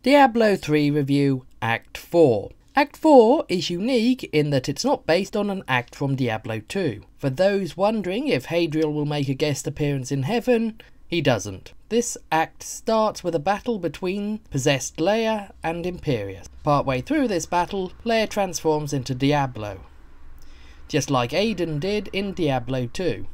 Diablo 3 Review Act 4. Act 4 is unique in that it's not based on an act from Diablo 2. For those wondering if Tyrael will make a guest appearance in heaven, he doesn't. This act starts with a battle between possessed Leia and Imperius. Partway through this battle, Leia transforms into Diablo, just like Aiden did in Diablo 2.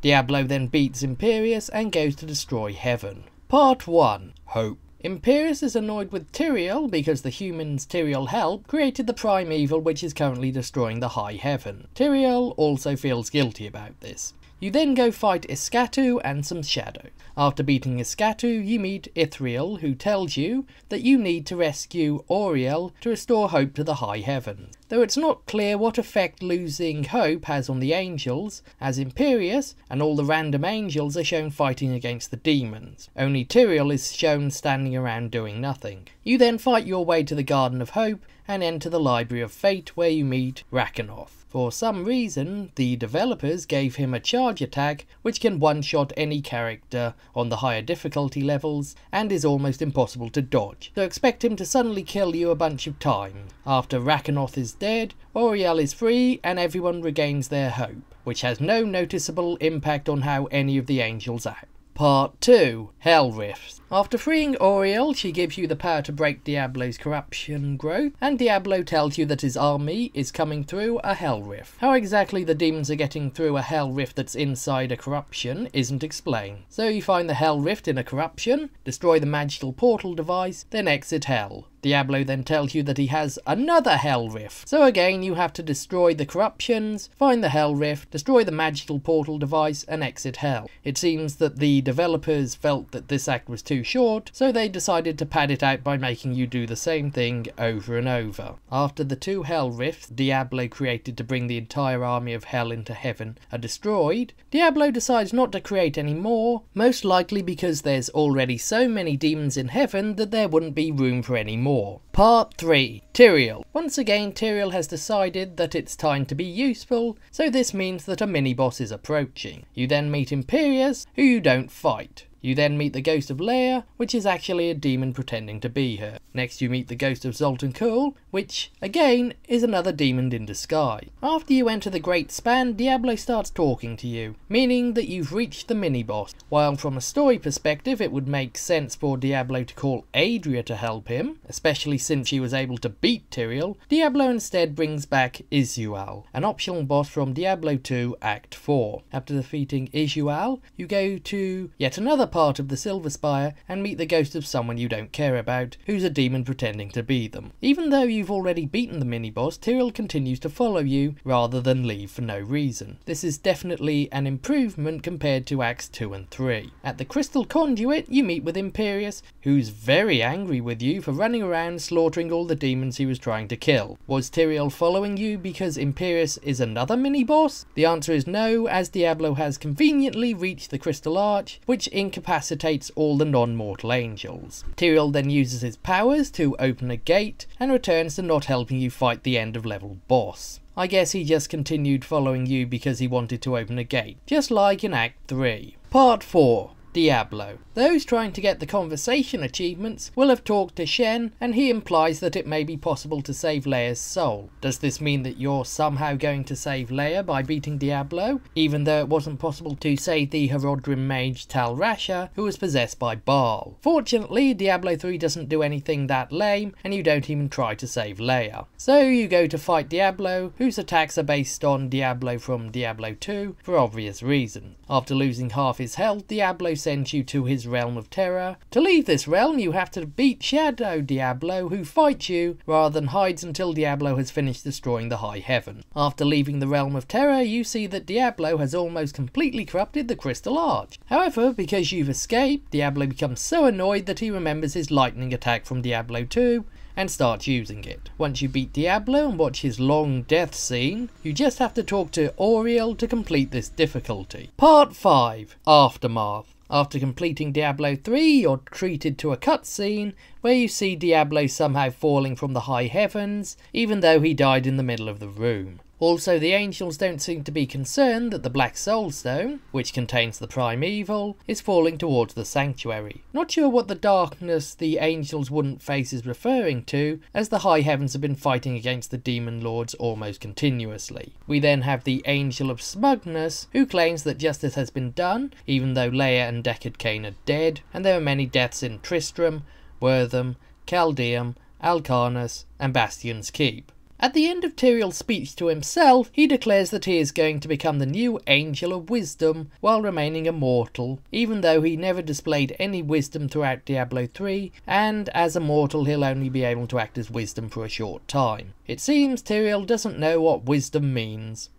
Diablo then beats Imperius and goes to destroy heaven. Part 1. Hope. Imperius is annoyed with Tyrael because the humans Tyrael helped created the prime evil which is currently destroying the high heaven. Tyrael also feels guilty about this. You then go fight Iskatu and some shadow. After beating Iskatu, you meet Ithriel, who tells you that you need to rescue Auriel to restore hope to the high heavens. Though it's not clear what effect losing hope has on the angels, as Imperius and all the random angels are shown fighting against the demons. Only Tyrael is shown standing around doing nothing. You then fight your way to the Garden of Hope and enter the Library of Fate, where you meet Rakanoth. For some reason, the developers gave him a charge attack which can one-shot any character on the higher difficulty levels and is almost impossible to dodge, so expect him to suddenly kill you a bunch of times. After Rakanoth is dead, Auriel is free and everyone regains their hope, which has no noticeable impact on how any of the angels act. Part 2. Hellrifts. After freeing Auriel, she gives you the power to break Diablo's corruption growth, and Diablo tells you that his army is coming through a hell rift. How exactly the demons are getting through a hell rift that's inside a corruption isn't explained. So you find the hell rift in a corruption, destroy the magical portal device, then exit hell. Diablo then tells you that he has another hell rift. So again you have to destroy the corruptions, find the hell rift, destroy the magical portal device and exit hell. It seems that the developers felt that this act was too short, so they decided to pad it out by making you do the same thing over and over. After the two hell rifts Diablo created to bring the entire army of hell into heaven are destroyed, Diablo decides not to create any more, most likely because there's already so many demons in heaven that there wouldn't be room for any more. Part 3. Tyrael. Once again, Tyrael has decided that it's time to be useful, so this means that a mini-boss is approaching. You then meet Imperius, who you don't fight. You then meet the ghost of Leia, which is actually a demon pretending to be her. Next you meet the ghost of Zoltan Kull, which, again, is another demon in disguise. After you enter the Great Span, Diablo starts talking to you, meaning that you've reached the mini-boss. While from a story perspective it would make sense for Diablo to call Adria to help him, especially since she was able to beat Tyrael, Diablo instead brings back Isual, an optional boss from Diablo 2 Act 4. After defeating Isual, you go to yet another part of the Silver Spire and meet the ghost of someone you don't care about, who's a demon pretending to be them. Even though you've already beaten the mini-boss, Tyrael continues to follow you rather than leave for no reason. This is definitely an improvement compared to Acts 2 and 3. At the Crystal Conduit, you meet with Imperius, who's very angry with you for running around slaughtering all the demons he was trying to kill. Was Tyrael following you because Imperius is another mini-boss? The answer is no, as Diablo has conveniently reached the Crystal Arch, which incapacitates all the non-mortal angels. Tyrael then uses his powers to open a gate and returns to not helping you fight the end of level boss. I guess he just continued following you because he wanted to open a gate, just like in Act 3. Part 4. Diablo. Those trying to get the conversation achievements will have talked to Shen, and he implies that it may be possible to save Leia's soul. Does this mean that you're somehow going to save Leia by beating Diablo, even though it wasn't possible to save the Horadrim mage Tal Rasha, who was possessed by Baal? Fortunately, Diablo 3 doesn't do anything that lame, and you don't even try to save Leia. So you go to fight Diablo, whose attacks are based on Diablo from Diablo 2 for obvious reasons. After losing half his health, Diablo sends you to his realm of terror. To leave this realm you have to beat Shadow Diablo, who fights you rather than hides until Diablo has finished destroying the high heaven. After leaving the realm of terror you see that Diablo has almost completely corrupted the Crystal Arch. However, because you've escaped, Diablo becomes so annoyed that he remembers his lightning attack from Diablo 2 and starts using it. Once you beat Diablo and watch his long death scene, you just have to talk to Auriel to complete this difficulty. Part 5. Aftermath. After completing Diablo 3, you're treated to a cutscene where you see Diablo somehow falling from the high heavens, even though he died in the middle of the room. Also, the angels don't seem to be concerned that the Black Soul Stone, which contains the prime evil, is falling towards the sanctuary. Not sure what the darkness the angels wouldn't face is referring to, as the high heavens have been fighting against the demon lords almost continuously. We then have the Angel of Smugness, who claims that justice has been done, even though Leia and Deckard Cain are dead, and there are many deaths in Tristram, Wortham, Caldeum, Alcarnus, and Bastion's Keep. At the end of Tyrael's speech to himself, he declares that he is going to become the new Angel of Wisdom while remaining immortal, even though he never displayed any wisdom throughout Diablo 3, and as a mortal he'll only be able to act as wisdom for a short time. It seems Tyrael doesn't know what wisdom means.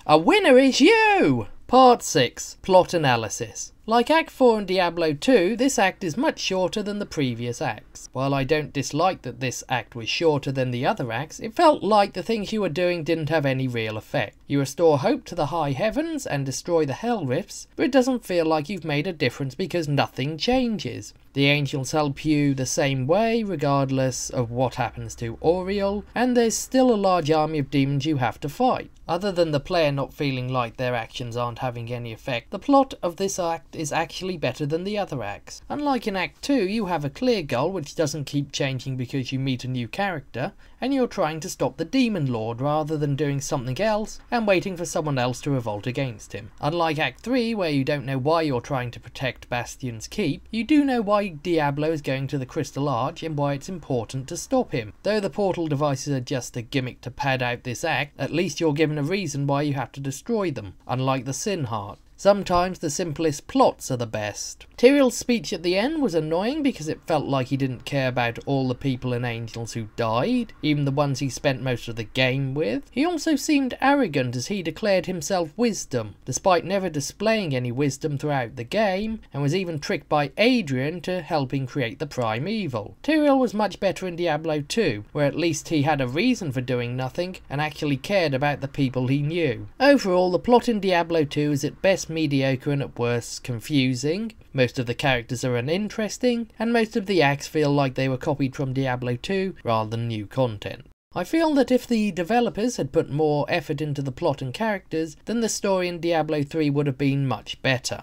A winner is you! Part 6. Plot Analysis. Like Act 4 in Diablo 2, this act is much shorter than the previous acts. While I don't dislike that this act was shorter than the other acts, it felt like the things you were doing didn't have any real effect. You restore hope to the high heavens and destroy the Hellrifts, but it doesn't feel like you've made a difference because nothing changes. The angels help you the same way, regardless of what happens to Auriel, and there's still a large army of demons you have to fight. Other than the player not feeling like their actions aren't having any effect, the plot of this act is actually better than the other acts. Unlike in Act 2, you have a clear goal which doesn't keep changing because you meet a new character, and you're trying to stop the Demon Lord rather than doing something else and waiting for someone else to revolt against him. Unlike Act 3, where you don't know why you're trying to protect Bastion's Keep, you do know why Diablo is going to the Crystal Arch and why it's important to stop him. Though the portal devices are just a gimmick to pad out this act, at least you're given a reason why you have to destroy them, unlike the Sin Heart. Sometimes the simplest plots are the best. Tyrael's speech at the end was annoying because it felt like he didn't care about all the people and angels who died, even the ones he spent most of the game with. He also seemed arrogant as he declared himself wisdom, despite never displaying any wisdom throughout the game, and was even tricked by Adrian to help him create the prime evil. Tyrael was much better in Diablo 2, where at least he had a reason for doing nothing and actually cared about the people he knew. Overall, the plot in Diablo 2 is at best mediocre and at worst confusing. Most of the characters are uninteresting, and most of the acts feel like they were copied from Diablo 2 rather than new content. I feel that if the developers had put more effort into the plot and characters, then the story in Diablo 3 would have been much better.